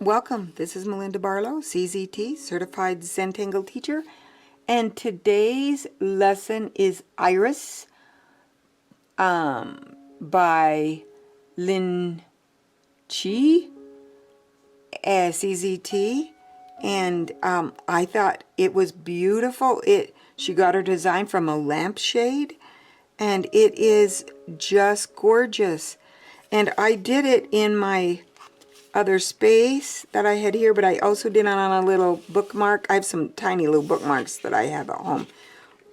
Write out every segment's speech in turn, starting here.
Welcome. This is Melinda Barlow, CZT, Certified Zen Tangle Teacher, and today's lesson is Iris by Lin Chiu, CZT, and I thought it was beautiful. She got her design from a lampshade, and it is just gorgeous. And I did it in my other space that I had here, but I also did it on a little bookmark. I have some tiny little bookmarks that I have at home.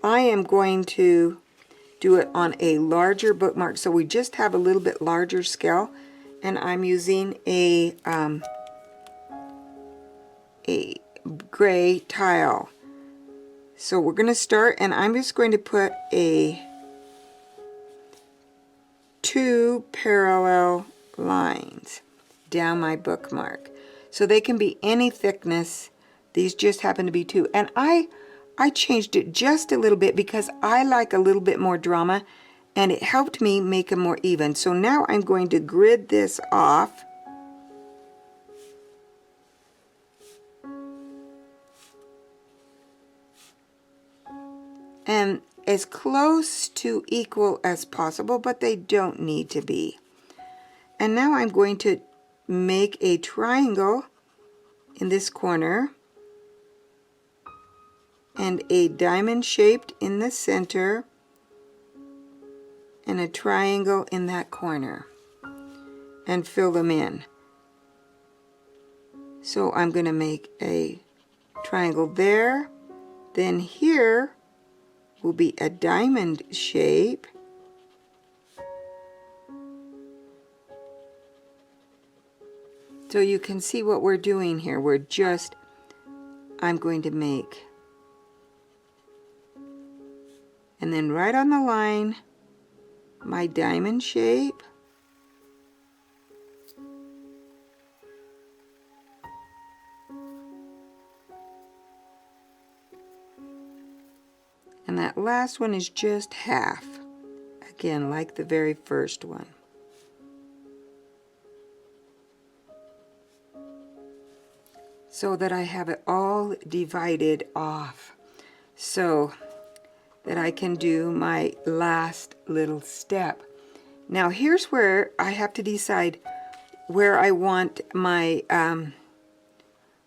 I am going to do it on a larger bookmark, so we just have a little bit larger scale, and I'm using a gray tile. So we're going to start, and I'm just going to put two parallel lines down my bookmark. So they can be any thickness. These just happen to be two. And I changed it just a little bit because I like a little bit more drama, and it helped me make them more even. So now I'm going to grid this off. And as close to equal as possible, but they don't need to be. And now I'm going to make a triangle in this corner and a diamond shaped in the center and a triangle in that corner and fill them in. So I'm going to make a triangle there, then here will be a diamond shape, so you can see what we're doing here. I'm going to make, and then right on the line, my diamond shape, and that last one is just half, again like the very first one. So that I have it all divided off so that I can do my last little step. Now here's where I have to decide where I want my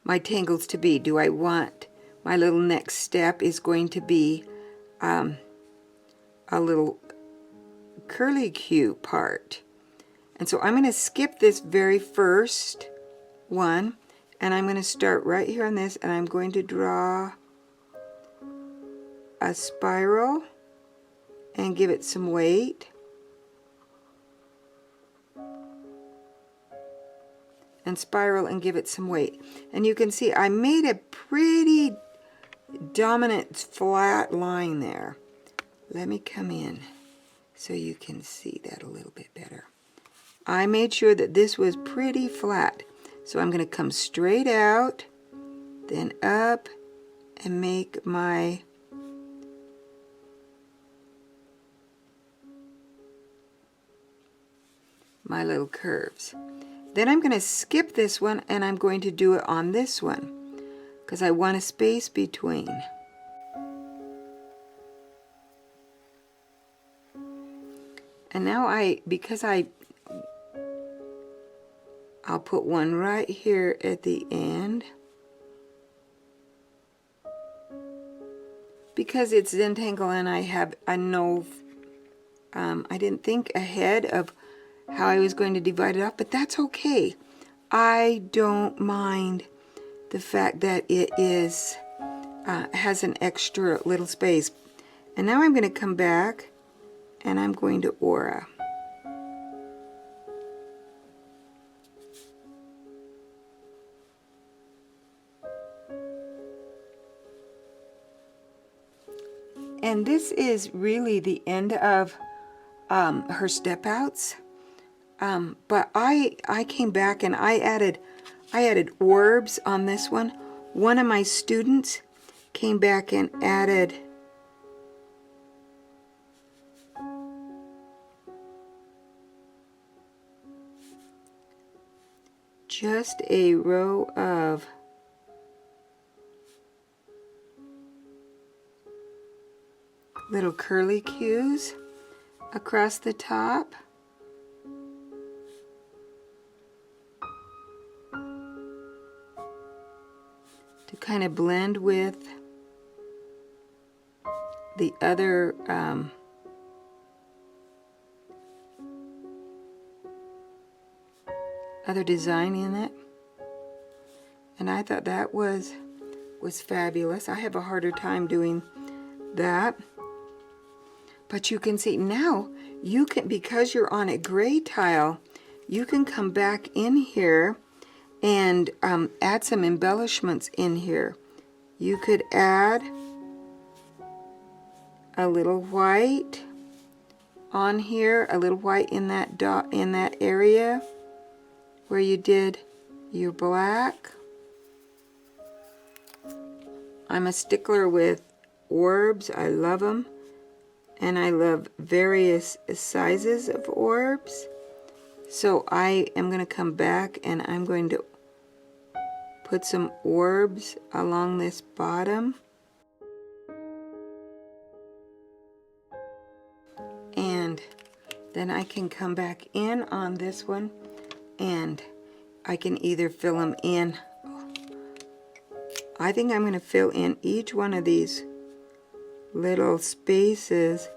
my tangles to be. Do I want my little next step is going to be a little curly Q part, and so I'm going to skip this very first one, and I'm going to start right here on this, and I'm going to draw a spiral and give it some weight, and spiral and give it some weight. And you can see I made a pretty dominant flat line there. Let me come in so you can see that a little bit better. I made sure that this was pretty flat. So I'm going to come straight out, then up, and make my little curves. Then I'm going to skip this one, and I'm going to do it on this one because I want a space between. And now I'll put one right here at the end because it's Zentangle, and I know I didn't think ahead of how I was going to divide it up, but that's okay. I don't mind the fact that it is has an extra little space. And now I'm going to come back and I'm going to aura. And this is really the end of her step outs. But I came back and I added orbs on this one. One of my students came back and added just a row of little curly cues across the top. To kind of blend with the other other design in it. And I thought that was fabulous. I have a harder time doing that. But you can see now, you can, because you're on a gray tile, you can come back in here and add some embellishments in here. You could add a little white on here, a little white in that dot, in that area where you did your black. I'm a stickler with orbs. I love them. And I love various sizes of orbs. So I am going to come back and I'm going to put some orbs along this bottom. And then I can come back in on this one and I can either fill them in. I think I'm going to fill in each one of these little spaces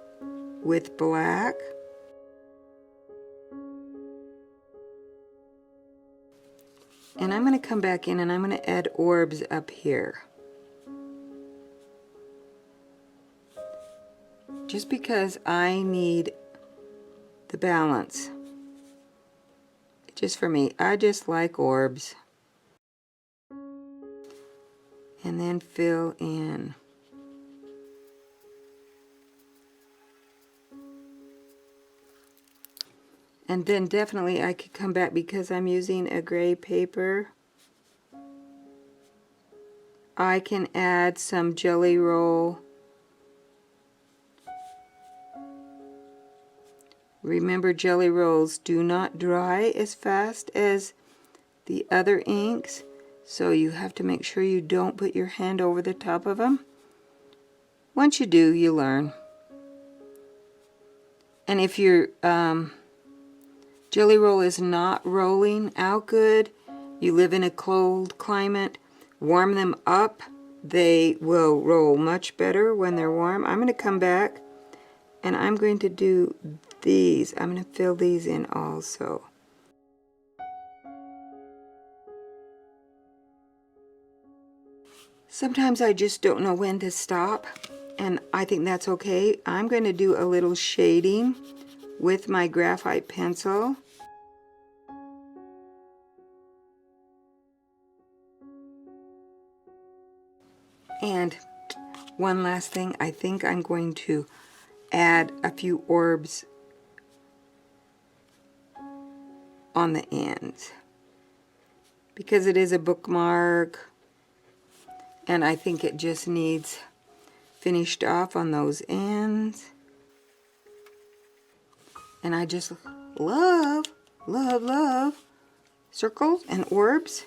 with black. And I'm going to come back in and I'm going to add orbs up here. Just because I need the balance. Just for me, I just like orbs. And then fill in. And then definitely I could come back because I'm using a gray paper. I can add some jelly roll. Remember, jelly rolls do not dry as fast as the other inks, so you have to make sure you don't put your hand over the top of them. Once you do, you learn. And if your jelly roll is not rolling out good, you live in a cold climate, warm them up. They will roll much better when they're warm. I'm going to come back and I'm going to do these. I'm going to fill these in also. Sometimes I just don't know when to stop, and I think that's okay. I'm going to do a little shading with my graphite pencil. And one last thing, I think I'm going to add a few orbs on the ends because it is a bookmark and I think it just needs finished off on those ends. And I just love, love, love circles and orbs.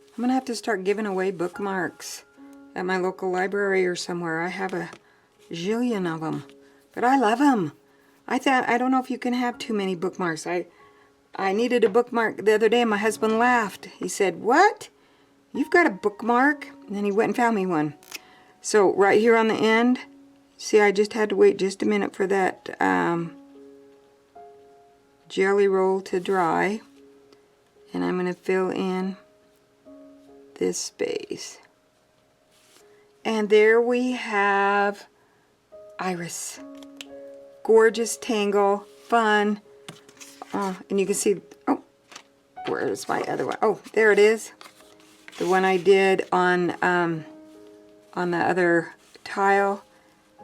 I'm going to have to start giving away bookmarks at my local library or somewhere. I have a zillion of them, but I love them. I don't know if you can have too many bookmarks. I needed a bookmark the other day and my husband laughed. He said, "What? You've got a bookmark?" And then he went and found me one. So right here on the end, see, I just had to wait just a minute for that jelly roll to dry. And I'm going to fill in this space. And there we have Iris. Gorgeous tangle, fun. And you can see, oh, where's my other one? Oh, there it is. The one I did on the other tile.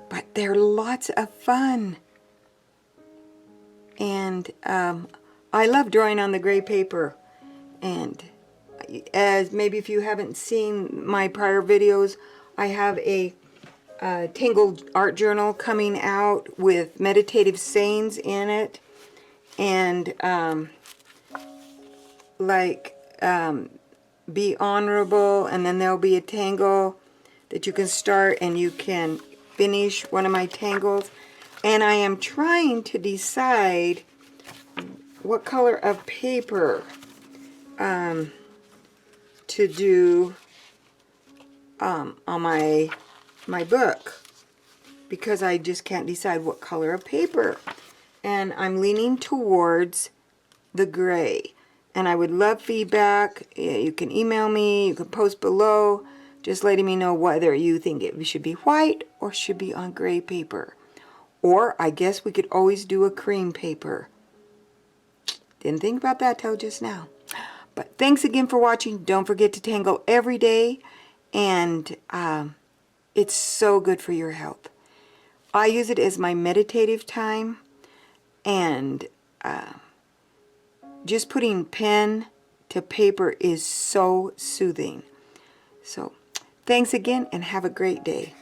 But they're lots of fun. And I love drawing on the gray paper. And as maybe if you haven't seen my prior videos, I have a Tangled art journal coming out with meditative sayings in it. And be honorable, and then there'll be a tangle that you can start and you can finish one of my tangles. And I am trying to decide what color of paper to do on my book, because I just can't decide what color of paper. And I'm leaning towards the gray. And I would love feedback. You can email me, you can post below, just letting me know whether you think it should be white or should be on gray paper. Or I guess we could always do a cream paper. Didn't think about that till just now. But thanks again for watching. Don't forget to tangle every day. And it's so good for your health. I use it as my meditative time. And just putting pen to paper is so soothing. So thanks again and have a great day.